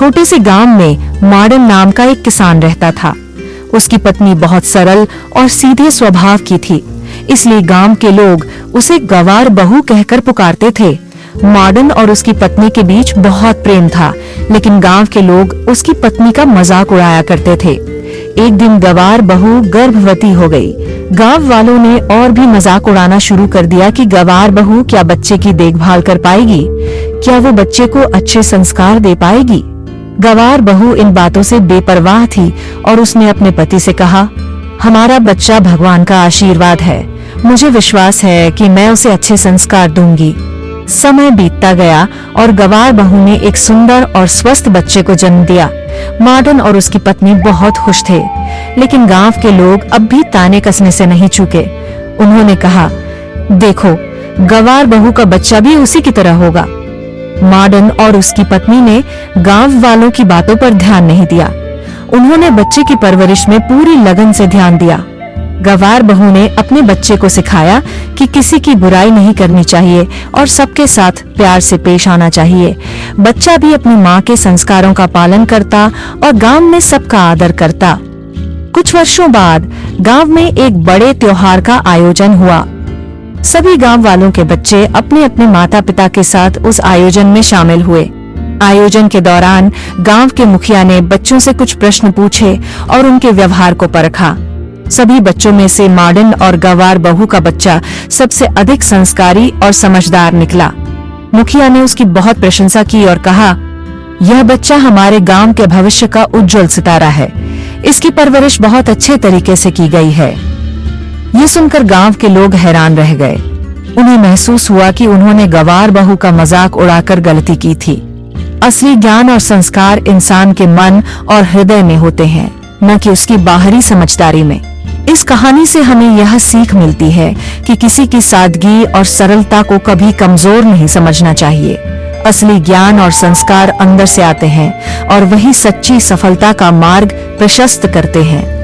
छोटे से गांव में माडन नाम का एक किसान रहता था। उसकी पत्नी बहुत सरल और सीधे स्वभाव की थी, इसलिए गांव के लोग उसे गवार बहू कहकर पुकारते थे। माडन और उसकी पत्नी के बीच बहुत प्रेम था, लेकिन गांव के लोग उसकी पत्नी का मजाक उड़ाया करते थे। एक दिन गवार बहू गर्भवती हो गई। गांव वालों ने और भी मजाक उड़ाना शुरू कर दिया कि गवार बहू क्या बच्चे की देखभाल कर पाएगी, क्या वो बच्चे को अच्छे संस्कार दे पाएगी। गवार बहू इन बातों से बेपरवाह थी और उसने अपने पति से कहा, हमारा बच्चा भगवान का आशीर्वाद है, मुझे विश्वास है कि मैं उसे अच्छे संस्कार दूंगी। समय बीतता गया और गवार बहू ने एक सुंदर और स्वस्थ बच्चे को जन्म दिया। माडन और उसकी पत्नी बहुत खुश थे, लेकिन गांव के लोग अब भी ताने कसने से नहीं चूके। उन्होंने कहा, देखो, गवार बहू का बच्चा भी उसी की तरह होगा। माडन और उसकी पत्नी ने गांव वालों की बातों पर ध्यान नहीं दिया। उन्होंने बच्चे की परवरिश में पूरी लगन से ध्यान दिया। गवार बहू ने अपने बच्चे को सिखाया कि किसी की बुराई नहीं करनी चाहिए और सबके साथ प्यार से पेश आना चाहिए। बच्चा भी अपनी माँ के संस्कारों का पालन करता और गांव में सबका आदर करता। कुछ वर्षों बाद गांव में एक बड़े त्योहार का आयोजन हुआ। सभी गांव वालों के बच्चे अपने अपने माता पिता के साथ उस आयोजन में शामिल हुए। आयोजन के दौरान गांव के मुखिया ने बच्चों से कुछ प्रश्न पूछे और उनके व्यवहार को परखा। सभी बच्चों में से माडन और गवार बहू का बच्चा सबसे अधिक संस्कारी और समझदार निकला। मुखिया ने उसकी बहुत प्रशंसा की और कहा, यह बच्चा हमारे गांव के भविष्य का उज्जवल सितारा है। इसकी परवरिश बहुत अच्छे तरीके से की गई है। ये सुनकर गांव के लोग हैरान रह गए। उन्हें महसूस हुआ कि उन्होंने गवार बहू का मजाक उड़ाकर गलती की थी। असली ज्ञान और संस्कार इंसान के मन और हृदय में होते हैं, न कि उसकी बाहरी समझदारी में। इस कहानी से हमें यह सीख मिलती है कि किसी की सादगी और सरलता को कभी कमजोर नहीं समझना चाहिए। असली ज्ञान और संस्कार अंदर से आते हैं और वही सच्ची सफलता का मार्ग प्रशस्त करते हैं।